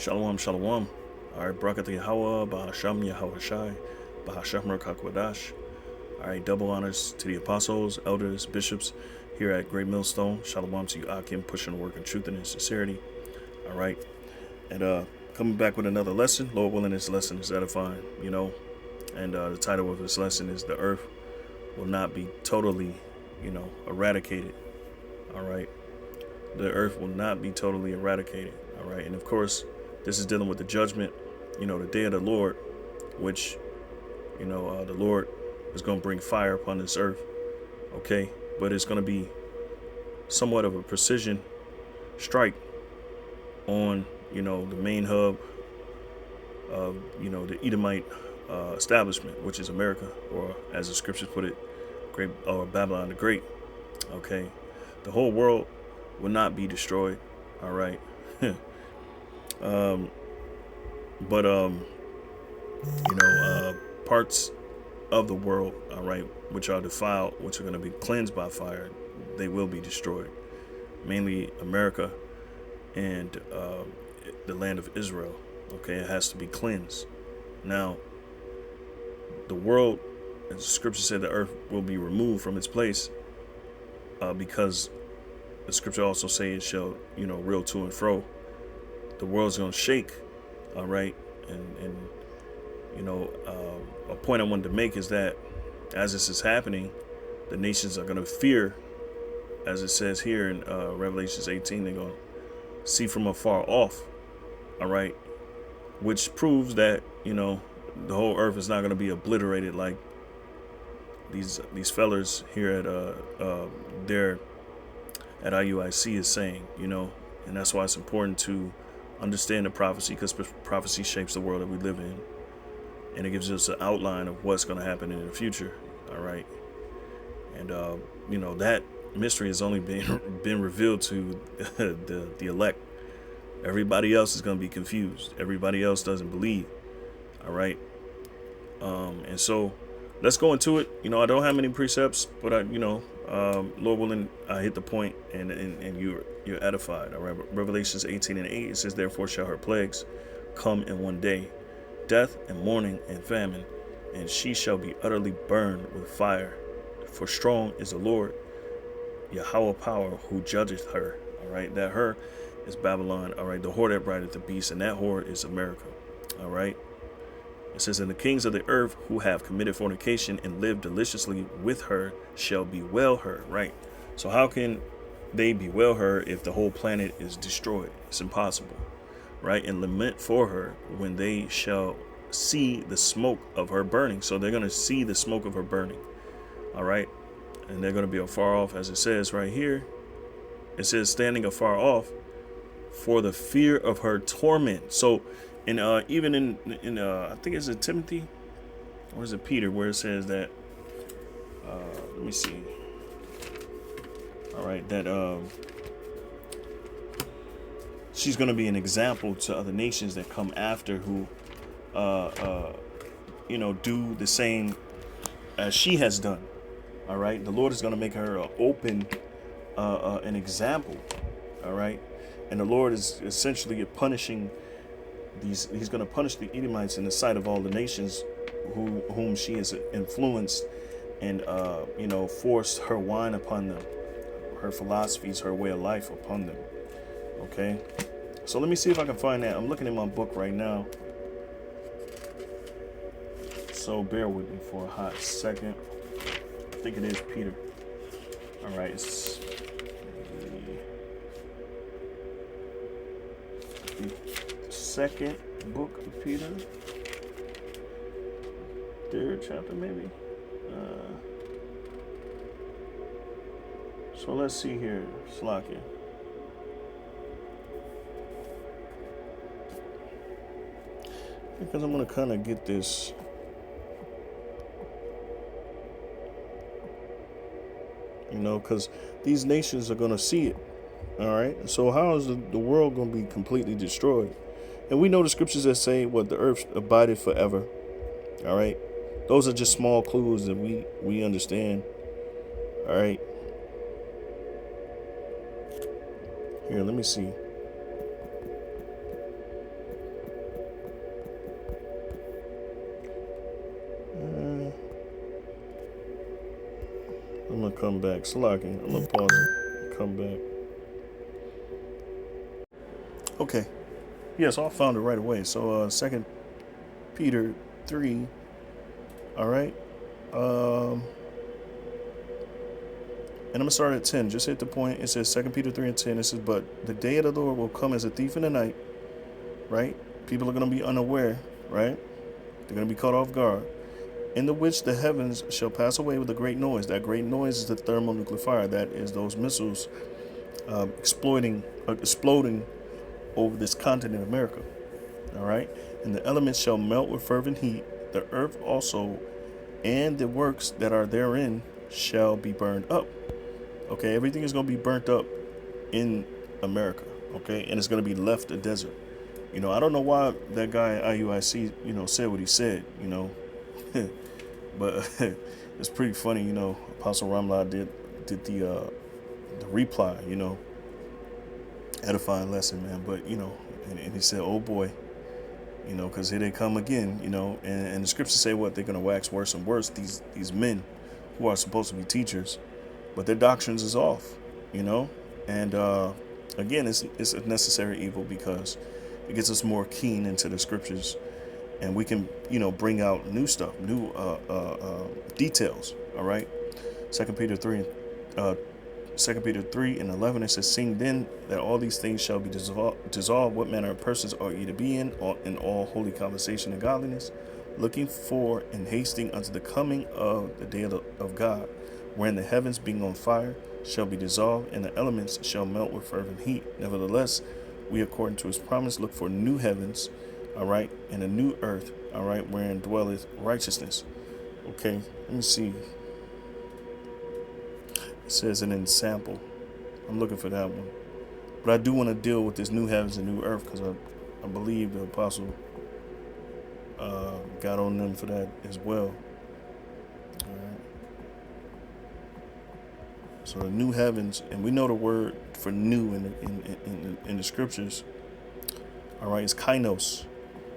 Shalom, shalom. All right, Brakat Yahweh, Bahasham Yahweh Shai, Bahasham Rakakwadash. All right, double honors to the apostles, elders, bishops here at Great Millstone. Shalom to you, Akim, pushing the work in truth and in sincerity. All right, and coming back with another lesson. Lord willing, this lesson is edifying, and the title of this lesson is The Earth Will Not Be Totally, eradicated. All right, the earth will not be totally eradicated. All right, and of course, this is dealing with the judgment, the day of the Lord, which, the Lord is going to bring fire upon this earth. Okay, but it's going to be somewhat of a precision strike on, the main hub of, the Edomite establishment, which is America, or as the scriptures put it, Great or Babylon the Great. Okay, the whole world will not be destroyed. All right. But parts of the world, all right, which are defiled, which are going to be cleansed by fire, they will be destroyed. Mainly America and the land of Israel. Okay, it has to be cleansed. Now, the world, as the scripture said, the earth will be removed from its place because the scripture also say it shall, reel to and fro. The world's going to shake, all right, and a point I wanted to make is that as this is happening, the nations are going to fear, as it says here in Revelations 18. They're going to see from afar off, all right, which proves that the whole earth is not going to be obliterated like these fellers here at there at IUIC is saying, and that's why it's important to understand the prophecy, because prophecy shapes the world that we live in, and it gives us an outline of what's going to happen in the future. All right, and that mystery has only been revealed to the elect. Everybody else is going to be confused. Everybody else doesn't believe. All right, and so let's go into it. I don't have many precepts, but Lord willing, I hit the point, and you're edified. All right, Revelations 18:8, it says, "Therefore shall her plagues come in one day, death and mourning and famine, and she shall be utterly burned with fire. For strong is the Lord, Yahweh power, who judgeth her." All right, that her is Babylon. All right, the whore that rideth the beast, and that whore is America. All right. It says, "And the kings of the earth who have committed fornication and lived deliciously with her shall bewail her." Right. So how can they bewail her if the whole planet is destroyed? It's impossible. Right. And lament for her when they shall see the smoke of her burning. So they're going to see the smoke of her burning. All right. And they're going to be afar off, as it says right here. It says, standing afar off for the fear of her torment. So and even in I think it's in Timothy, or is it Peter, where it says that let me see. All right, that she's going to be an example to other nations that come after, who do the same as she has done. All right, the Lord is going to make her an example. All right, and the Lord is essentially punishing he's going to punish the Edomites in the sight of all the nations whom she has influenced and forced her wine upon them, her philosophies, her way of life upon them. Okay, so let me see if I can find that. I'm looking in my book right now, so bear with me for a hot second. I think it is Peter. All right, it's the second book of Peter, third chapter maybe. So let's see here, Slakia. Because I'm going to kind of get this. Because these nations are going to see it. All right. So how is the world going to be completely destroyed? And we know the scriptures that say what the earth abideth forever. All right. Those are just small clues that we understand. All right. Here, let me see. gonna come back. Slacking. I'm gonna pause it. Come back. Okay. Yeah, so I found it right away. So 2 Peter 3. All right. And I'm gonna start at 10. Just hit the point. It says 2 Peter 3 and 10. It says, but the day of the Lord will come as a thief in the night. Right? People are gonna be unaware. Right? They're gonna be caught off guard. In the which the heavens shall pass away with a great noise. That great noise is the thermonuclear fire. That is those missiles exploding over this continent, America. All right. And the elements shall melt with fervent heat. The earth also and the works that are therein shall be burned up. Okay. Everything is going to be burnt up in America. Okay. And it's going to be left a desert. I don't know why that guy at IUIC, said what he said, but it's pretty funny, Apostle Ramla did the reply, edifying lesson, man. But, and he said, oh boy, because here they come again, and the scriptures say what? They're going to wax worse and worse. These men who are supposed to be teachers, but their doctrines is off, and again, it's a necessary evil because it gets us more keen into the scriptures, and we can, bring out new stuff, new details. All right. 2 Peter 3 and 11, it says, seeing then that all these things shall be dissolved, what manner of persons are ye to be in all holy conversation and godliness, looking for and hasting unto the coming of the day of God, wherein the heavens being on fire shall be dissolved, and the elements shall melt with fervent heat. Nevertheless, we, according to his promise, look for new heavens, all right, and a new earth, all right, wherein dwelleth righteousness. Okay, let me see. It says an ensample. I'm looking for that one. But I do want to deal with this new heavens and new earth because I believe the apostle got on them for that as well. All right. So the new heavens, and we know the word for new in the scriptures, all right, is kainos,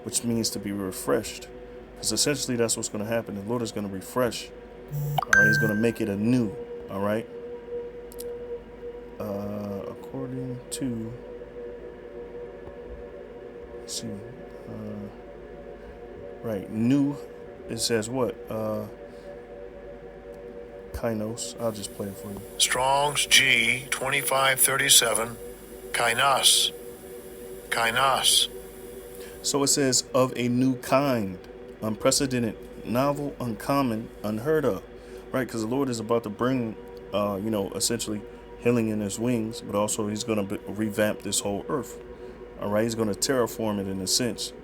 which means to be refreshed. Because essentially that's what's going to happen. The Lord is going to refresh. All right, he's going to make it anew. All right. According to, let's see, right, new, it says what? Kainos. I'll just play it for you. Strong's G 2537, kainos. Kainos. So it says of a new kind, unprecedented, novel, uncommon, unheard of, right? Because the Lord is about to bring, essentially healing in his wings, but also he's going to revamp this whole earth. All right, he's going to terraform it in a sense,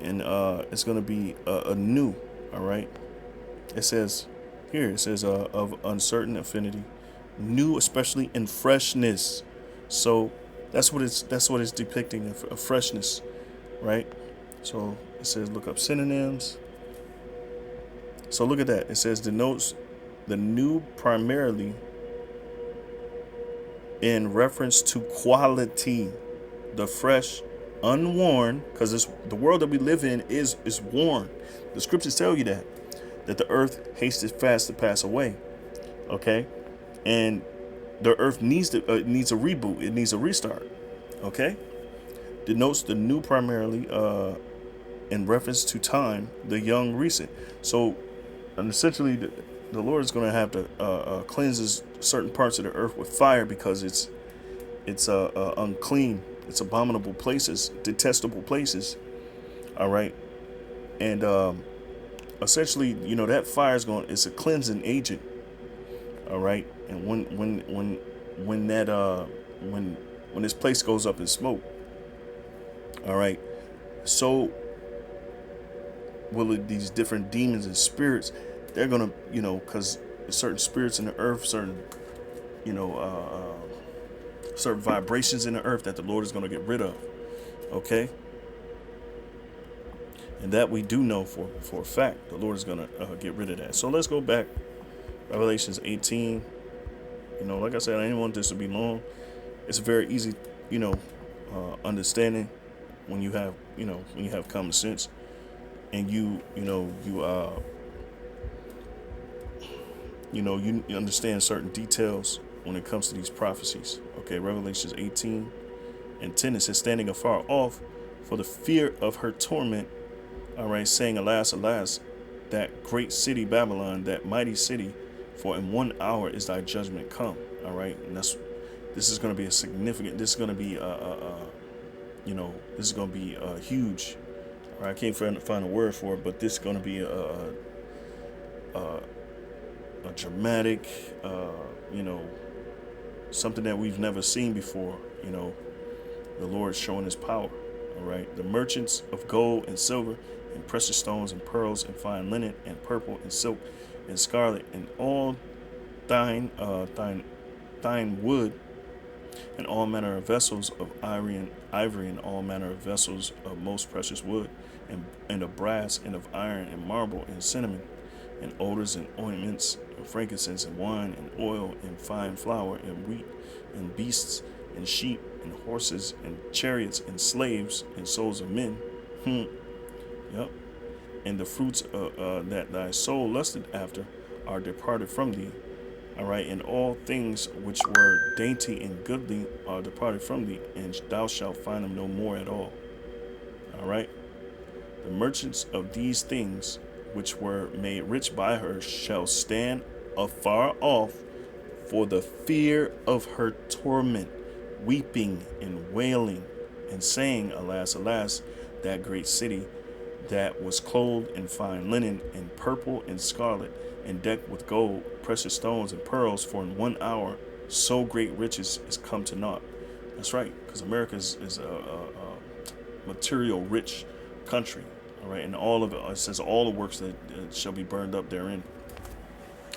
and it's going to be anew. All right, it says here, it says of uncertain affinity, new, especially in freshness. So that's what it's depicting, a freshness, right? So it says look up synonyms. So look at that. It says denotes the new primarily in reference to quality, the fresh, unworn, because the world that we live in is worn. The scriptures tell you that the earth hasted fast to pass away. Okay, and the earth needs a reboot. It needs a restart. Okay, denotes the new primarily in reference to time, the young recent. So, and essentially, the Lord is going to have to cleanse certain parts of the earth with fire because it's unclean, it's abominable places, detestable places. All right, and essentially, that fire is it's a cleansing agent. All right, and when this place goes up in smoke, all right, so will these different demons and spirits, they're gonna, because certain spirits in the earth, certain vibrations in the earth that the Lord is gonna get rid of. Okay, and that we do know for a fact, the Lord is gonna get rid of that. So let's go back, Revelations 18. Like I said, I didn't want this to be long. It's very easy, understanding when you have common sense, and you you understand certain details when it comes to these prophecies. Okay, Revelations 18 and 10, it says, standing afar off for the fear of her torment, all right, saying, alas, alas, that great city Babylon, that mighty city, for in 1 hour is thy judgment come. All right, and this is going to be a significant, this is going to be this is going to be huge. All right, I can't find a word for it, but this is going to be a dramatic, something that we've never seen before. The Lord showing his power. All right, the merchants of gold and silver and precious stones and pearls and fine linen and purple and silk and scarlet and all thine wood and all manner of vessels of ivory and all manner of vessels of most precious wood and of brass and of iron and marble and cinnamon and odors and ointments and frankincense and wine and oil and fine flour and wheat and beasts and sheep and horses and chariots and slaves and souls of men. Yep. And the fruits that thy soul lusted after are departed from thee. All right. And all things which were dainty and goodly are departed from thee, and thou shalt find them no more at all. All right. The merchants of these things which were made rich by her shall stand afar off for the fear of her torment, weeping and wailing and saying, alas, alas, that great city that was clothed in fine linen and purple and scarlet and decked with gold, precious stones and pearls, for in 1 hour so great riches is come to naught. That's right, because America is a material rich country. All right, and all of it says all the works that shall be burned up therein.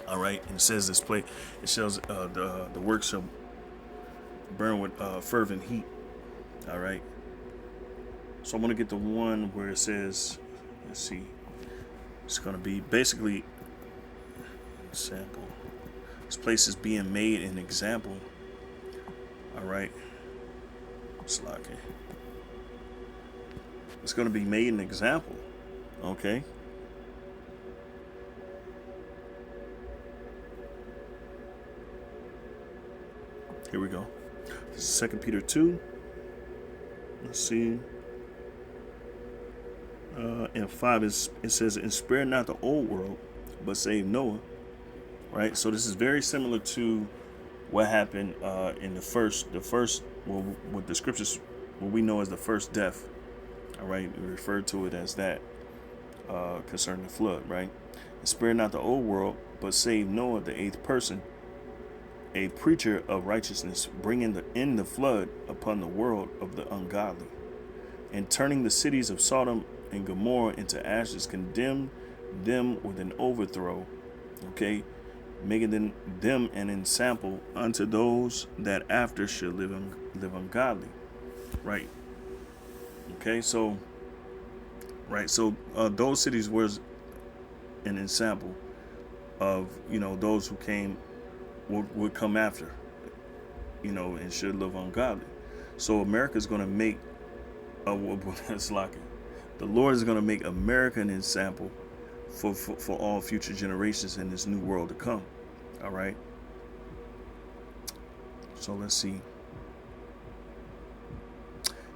All right, and it says this place, it shows the works shall burn with fervent heat. All right, so I'm gonna get the one where it says, let's see, it's gonna be basically sample. This place is being made an example. All right, it's like it. It's going to be made an example. Okay. Here we go. This is 2 Peter 2. Let's see. And 5 it says, and spare not the old world, but save Noah. Right. So this is very similar to what happened in the first, what the scriptures, what we know as the first death. All right, we refer to it as that concerning the flood, right? And spare not the old world, but save Noah, the eighth person, a preacher of righteousness, bringing in the flood upon the world of the ungodly, and turning the cities of Sodom and Gomorrah into ashes, condemned them with an overthrow, okay, making them an ensample unto those that after should live ungodly, right? Okay, so those cities was an example of those who came would come after, and should live ungodly. So America's going to make it's like the Lord is going to make America an example for all future generations in this new world to come. All right. So let's see.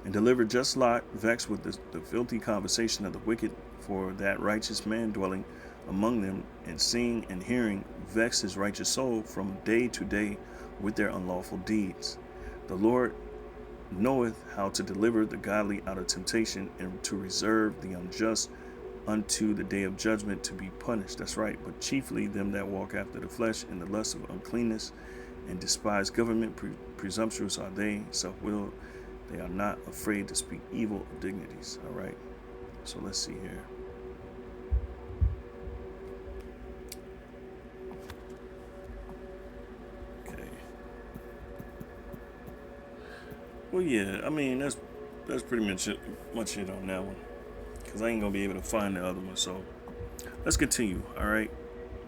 And deliver just Lot, vexed with the filthy conversation of the wicked, for that righteous man dwelling among them, and seeing and hearing, vex his righteous soul from day to day with their unlawful deeds. The Lord knoweth how to deliver the godly out of temptation, and to reserve the unjust unto the day of judgment to be punished. That's right, but chiefly them that walk after the flesh in the lust of uncleanness, and despise government. Presumptuous are they, self-willed. They are not afraid to speak evil of dignities. All right. So let's see here. Okay. Well, yeah. I mean, that's pretty much it on that one, because I ain't gonna be able to find the other one. So let's continue. All right.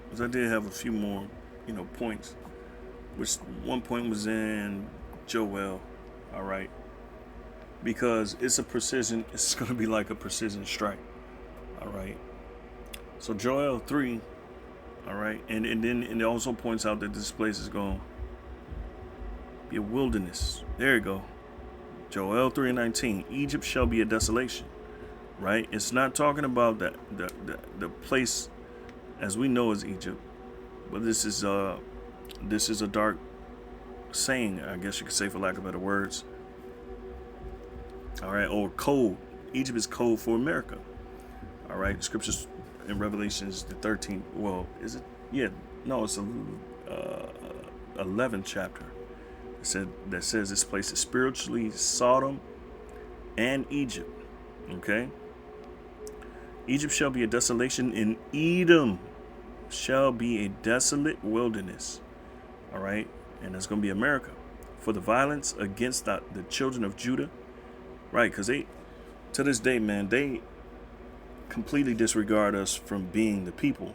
Because I did have a few more, points. Which one point was in Joel. All right. Because it's going to be like a precision strike. All right. So Joel 3, All right, and then it also points out that this place is going to be a wilderness. There you go. Joel 3:19. Egypt shall be a desolation. Right? It's not talking about the place as we know as Egypt, but this is a dark saying, I guess you could say, for lack of better words. All right, or code. Egypt is code for America. All right, the scriptures in Revelations the 13th. Well, is it? Yeah, no, it's 11th chapter. That says this place is spiritually Sodom and Egypt. Okay. Egypt shall be a desolation, and Edom shall be a desolate wilderness. All right, and that's going to be America for the violence against the children of Judah. Right, because they, to this day, man, they completely disregard us from being the people.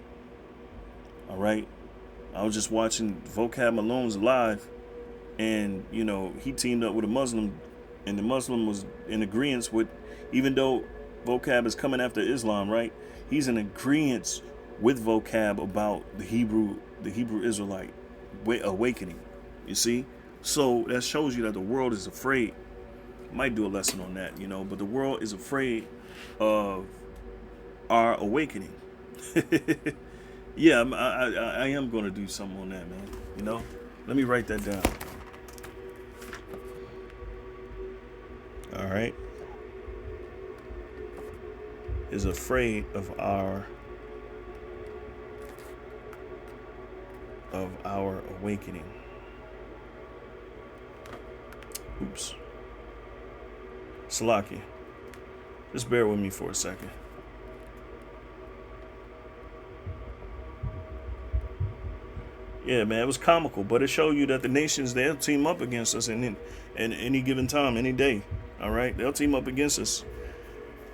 All right, I was just watching Vocab Malone's live, and he teamed up with a Muslim, and the Muslim was in agreement with, even though Vocab is coming after Islam, right? He's in agreement with Vocab about the Hebrew Israelite awakening. You see, so that shows you that the world is afraid. Might do a lesson on that, but the world is afraid of our awakening. Yeah, I am going to do something on that, man. Let me write that down. All right. Is afraid of our awakening. Oops. Salaki. Just bear with me for a second. Yeah, man, it was comical, but it showed you that the nations, they'll team up against us in any given time, any day. All right, they'll team up against us.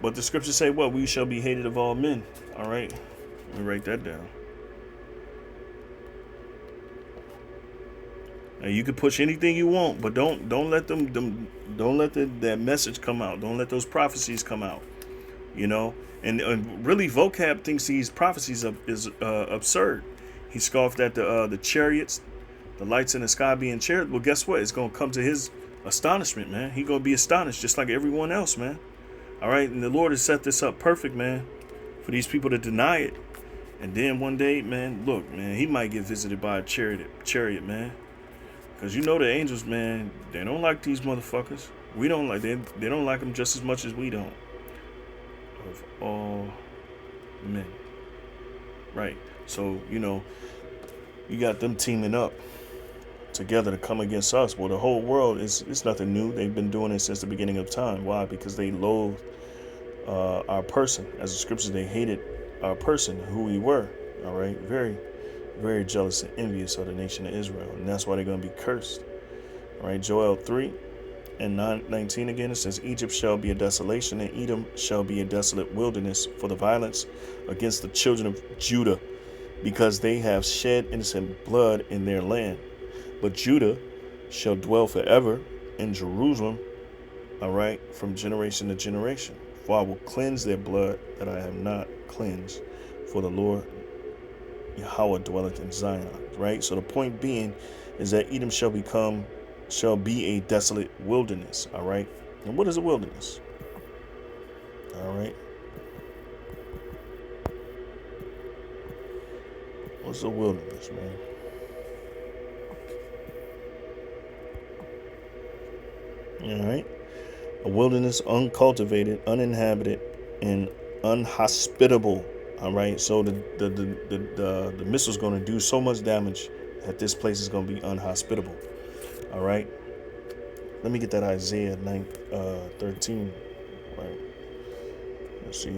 But the scriptures say what? We shall be hated of all men. All right, let me write that down. Now you can push anything you want, but don't let that message come out. Don't let those prophecies come out. And really, Vocab thinks these prophecies is absurd. He scoffed at the chariots, the lights in the sky being chariots. Well, guess what? It's gonna come to his astonishment, man. He gonna be astonished just like everyone else, man. All right, and the Lord has set this up perfect, man, for these people to deny it. And then one day, man, look, man, he might get visited by a chariot, man. Because the angels, man, they don't like these motherfuckers. We don't like them. They don't like them just as much as we don't. Of all men. Right. So, you got them teaming up together to come against us. Well, the whole world it's nothing new. They've been doing it since the beginning of time. Why? Because they loathe our person. As the scriptures, they hated our person, who we were. All right. Very, very jealous and envious of the nation of Israel. And that's why they're going to be cursed. All right. Joel 3:19 again, it says, Egypt shall be a desolation, and Edom shall be a desolate wilderness for the violence against the children of Judah, because they have shed innocent blood in their land. But Judah shall dwell forever in Jerusalem, all right, from generation to generation. For I will cleanse their blood that I have not cleansed, for the Lord Yahweh dwelleth in Zion, right? So the point being is that Edom shall be a desolate wilderness, all right? And what is a wilderness? All right. What's a wilderness, man? All right. A wilderness, uncultivated, uninhabited, and unhospitable. All right. So the missile's going to do so much damage that this place is going to be unhospitable. All right. Let me get that Isaiah 13. Right. Let's see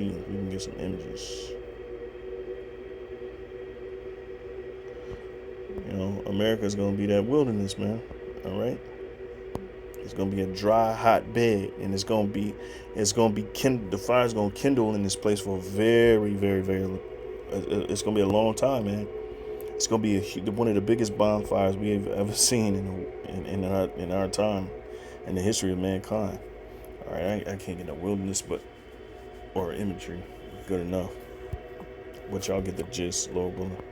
if we can get some images. America is going to be that wilderness, man. All right. It's going to be a dry, hot bed, and the fire's going to kindle in this place for a very, very, very, it's going to be a long time, man. It's going to be one of the biggest bonfires we've ever seen in our time, in the history of mankind. All right, I can't get no wilderness, or imagery, good enough. But y'all get the gist, Lord willing.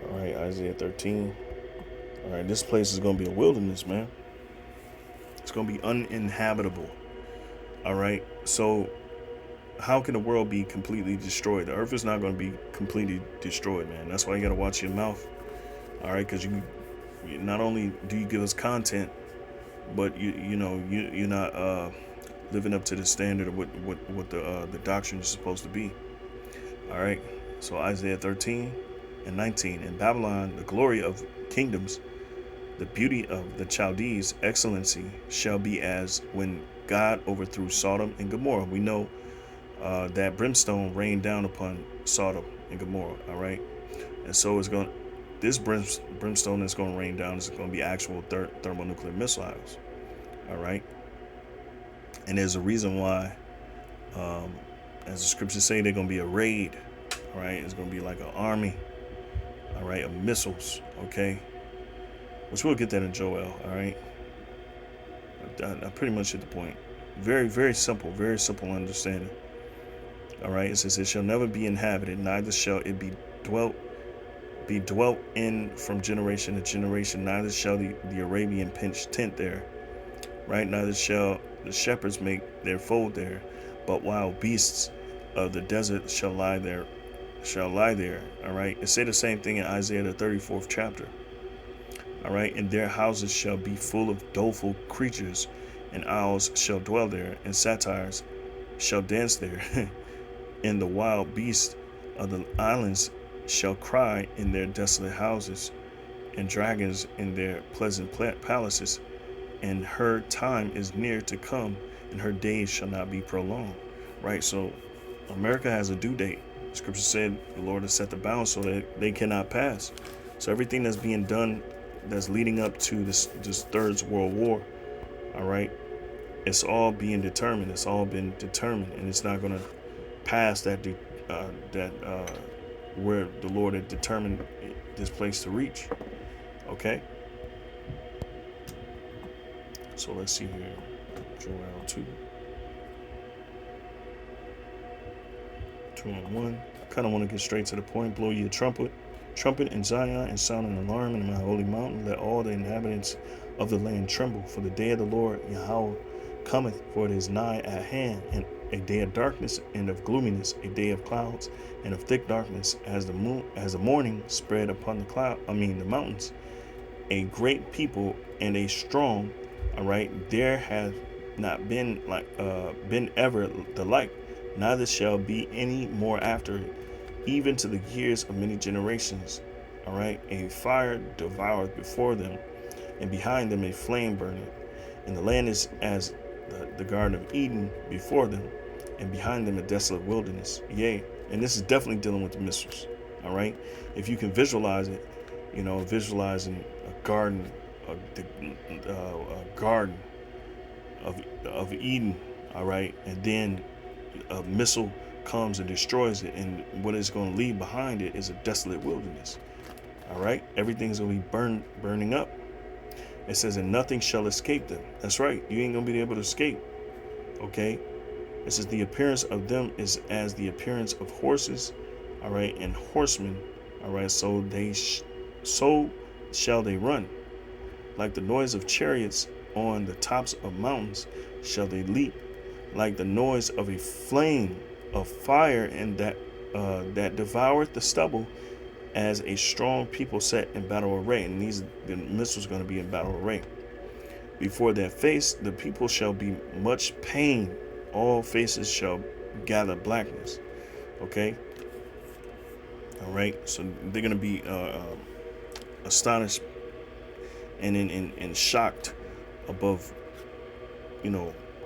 All right, Isaiah 13. All right, this place is going to be a wilderness, man. It's going to be uninhabitable. All right, so how can the world be completely destroyed? The earth is not going to be completely destroyed, man. That's why you got to watch your mouth. All right, because you not only do you give us content, but you're not living up to the standard of what the doctrine is supposed to be. All right, so Isaiah 13 and 19. In Babylon, the glory of kingdoms, the beauty of the Chaldees' excellency shall be as when God overthrew Sodom and Gomorrah. We know that brimstone rained down upon Sodom and Gomorrah. All right, and so this brimstone that's going to rain down is going to be actual thermonuclear missiles. All right, and there's a reason why, as the scriptures say, they're going to be a raid. All right, it's going to be like an army. All right, of missiles. Okay, which we'll get that in Joel. All right, I pretty much hit the point. Very, very simple understanding. All right, it says it shall never be inhabited, neither shall it be dwelt in from generation to generation, neither shall the Arabian pitch tent there, right? Neither shall the shepherds make their fold there, but wild beasts of the desert shall lie there. All right, it say the same thing in Isaiah the 34th chapter. All right, and their houses shall be full of doleful creatures, and owls shall dwell there, and satyrs shall dance there, and the wild beasts of the islands shall cry in their desolate houses, and dragons in their pleasant palaces. And her time is near to come, and her days shall not be prolonged. Right, so America has a due date. Scripture said the Lord has set the bounds so that they cannot pass. So everything that's being done, that's leading up to this Third World War, all right, it's all being determined. It's all been determined, and it's not going to pass that where the Lord had determined this place to reach. Okay. So let's see here, Joel 2:1. Kind of want to get straight to the point. Blow ye a trumpet in Zion, and sound an alarm in my holy mountain. Let all the inhabitants of the land tremble, for the day of the Lord Yahweh cometh, for it is nigh at hand, and a day of darkness and of gloominess, a day of clouds and of thick darkness, as the morning spread upon the mountains. A great people and a strong. All right, there hath not been ever the like, neither shall be any more after it, even to the years of many generations. All right, a fire devoureth before them, and behind them a flame burneth, and the land is as the Garden of Eden before them, and behind them a desolate wilderness. Yea, and this is definitely dealing with the missiles. All right, if you can visualize it, visualizing a garden. A garden of Eden, all right, and then a missile comes and destroys it, and what it's going to leave behind it is a desolate wilderness. All right, everything's going to be burning up. It says, and nothing shall escape them. That's right, you ain't going to be able to escape. Okay, it says the appearance of them is as the appearance of horses, all right, and horsemen, all right, so shall they run. Like the noise of chariots on the tops of mountains shall they leap, like the noise of a flame of fire, and that devoureth the stubble, as a strong people set in battle array. And the missiles going to be in battle array. Before their face the people shall be much pain, all faces shall gather blackness. Okay. All right, so they're going to be astonished and shocked above,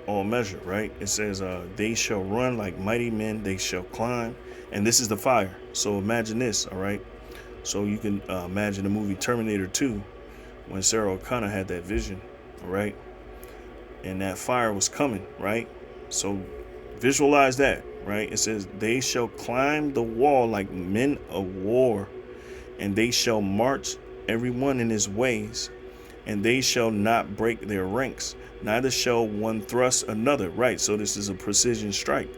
all measure, right? It says, they shall run like mighty men, they shall climb, and this is the fire. So imagine this, all right? So you can imagine the movie Terminator 2, when Sarah O'Connor had that vision, all right? And that fire was coming, right? So visualize that, right? It says, they shall climb the wall like men of war, and they shall march every one in his ways, and they shall not break their ranks, neither shall one thrust another. Right, so this is a precision strike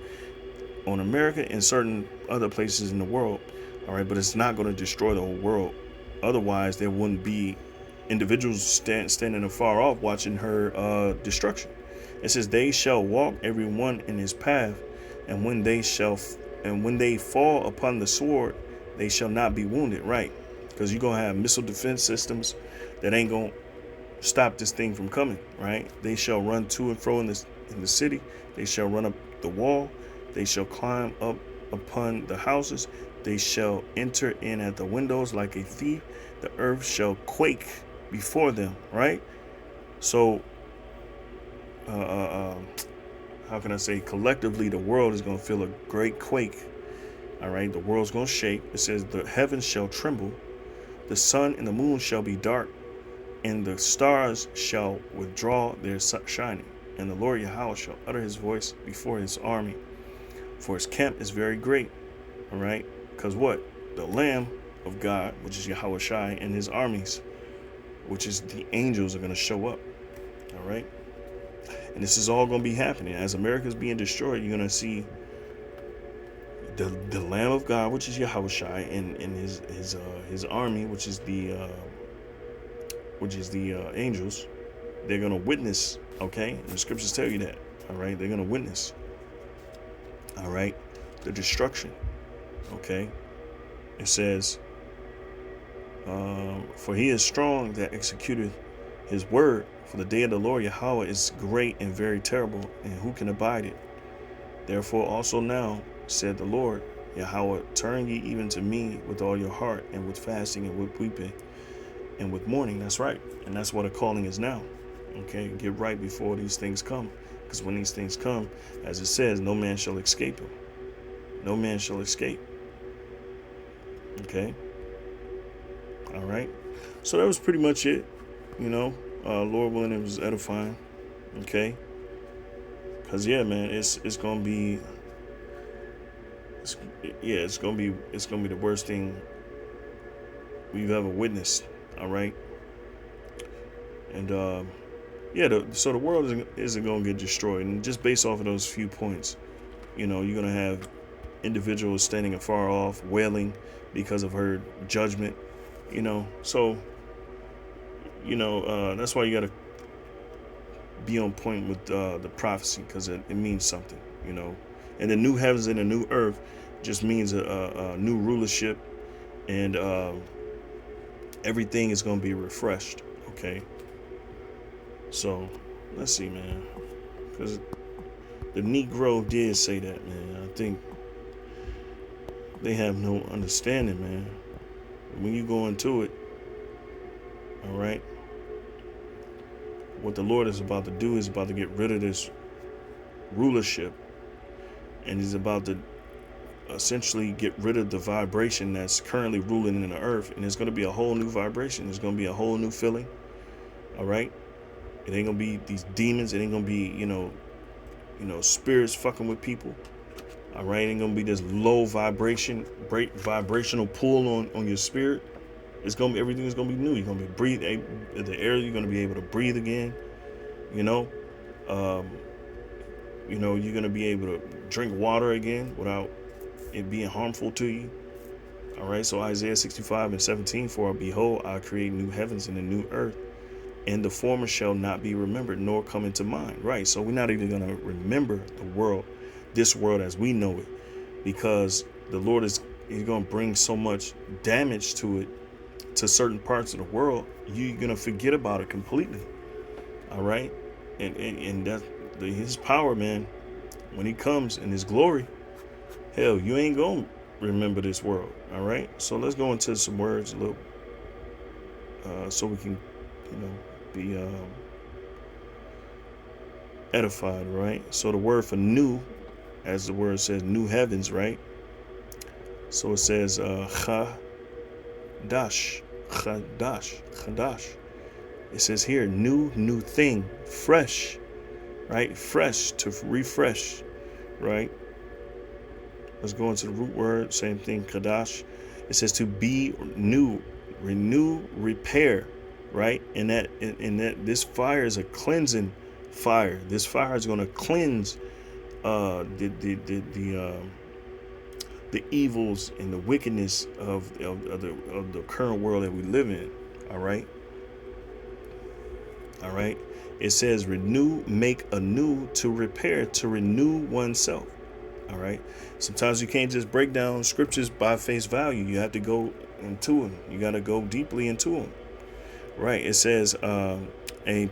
on America in certain other places in the world. All right, but it's not going to destroy the whole world. Otherwise, there wouldn't be individuals standing afar off watching her destruction. It says, "They shall walk every one in his path, and when they fall upon the sword, they shall not be wounded." Right, because you're gonna have missile defense systems that ain't gonna stop this thing from coming. Right, they shall run to and fro in the city. They shall run up the wall. They shall climb up upon the houses. They shall enter in at the windows like a thief. The earth shall quake before them. Right, so how can I say, collectively the world is going to feel a great quake. All right, the world's going to shake. It says the heavens shall tremble, the sun and the moon shall be dark, and the stars shall withdraw their shining, and the Lord Yahweh shall utter his voice before his army, for his camp is very great. All right, because what? The Lamb of God, which is Yahweh Shai, and his armies, which is the angels, are going to show up. All right, and this is all going to be happening as America's being destroyed. You're going to see the Lamb of God, which is Yahweh Shai, and his army, which is the angels. They're going to witness. Okay, and the scriptures tell you that. All right, they're going to witness. All right, the destruction. Okay, it says, "For he is strong that executeth his word. For the day of the Lord Yahweh is great and very terrible, and who can abide it? Therefore also now, said the Lord Yahweh, turn ye even to me with all your heart, and with fasting, and with weeping, and with mourning." That's right, and that's what a calling is now. Okay, get right before these things come, because when these things come, as it says, no man shall escape them. No man shall escape. Okay. All right. So that was pretty much it. You know, Lord willing, it was edifying. Okay. Cause yeah, man, it's gonna be, it's gonna be the worst thing we've ever witnessed. All right. And so the world isn't gonna get destroyed, and just based off of those few points, you know, you're gonna have individuals standing afar off wailing because of her judgment. You know, so that's why you got to be on point with the prophecy, because it means something. You know, and the new heavens and the new earth just means a new rulership, and everything is going to be refreshed. Okay, so let's see, man, because the Negro did say that, man. I think they have no understanding, man. When you go into it, all right, what the Lord is about to do is about to get rid of this rulership, and he's about to essentially get rid of the vibration that's currently ruling in the earth, and it's going to be a whole new vibration. There's going to be a whole new feeling. All right, it ain't gonna be these demons. It ain't gonna be spirits fucking with people. All right, it ain't gonna be this low vibrational pull on your spirit. It's gonna be, everything is gonna be new. You're gonna be breathe the air. You're gonna be able to breathe again. You're gonna be able to drink water again without it being harmful to you. All right, so Isaiah 65:17, "For behold, I create new heavens and a new earth, and the former shall not be remembered, nor come into mind." Right, so we're not even gonna remember this world as we know it, because the Lord is gonna bring so much damage to it, to certain parts of the world. You're gonna forget about it completely. All right, and that's his power, man. When he comes in his glory, hell, you ain't gonna remember this world. All right, so let's go into some words a little, so we can, be edified. Right, so the word for new, as the word says, new heavens. Right, so it says chadash. It says here, new thing, fresh. Right, fresh, to refresh. Right, let's go into the root word, same thing, kadash. It says to be new, renew, repair. Right, and that this fire is a cleansing fire. This fire is going to cleanse the the evils and the wickedness of the current world that we live in. All right. All right. It says renew, make anew, to repair, to renew oneself. All right. Sometimes you can't just break down scriptures by face value. You have to go into them. You got to go deeply into them. Right. It says a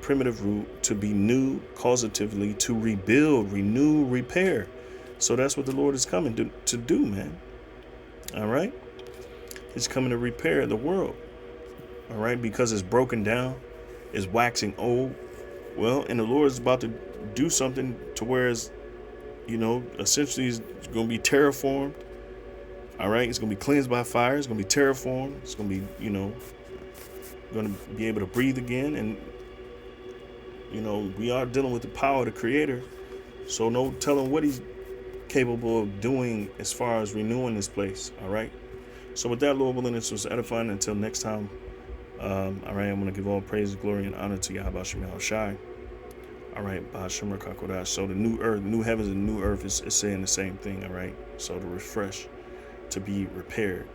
primitive root, to be new, causatively, to rebuild, renew, repair. So that's what the Lord is coming to do, man. All right. He's coming to repair the world. All right. Because it's broken down, it's waxing old. Well, and the Lord is about to do something to where it's, essentially it's going to be terraformed. All right. It's going to be cleansed by fire. It's going to be terraformed. It's going to be, going to be able to breathe again. And, we are dealing with the power of the Creator. So no telling what he's capable of doing as far as renewing this place. All right. So with that, Lord willing, this was edifying. Until next time. All right, I'm going to give all praise, glory, and honor to Yahweh Shemel Shai. All right, Ba'ashem Kakodash. So the new earth, new heavens and new earth is saying the same thing. All right. So to refresh, to be repaired.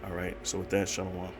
All right. So with that, Shalom.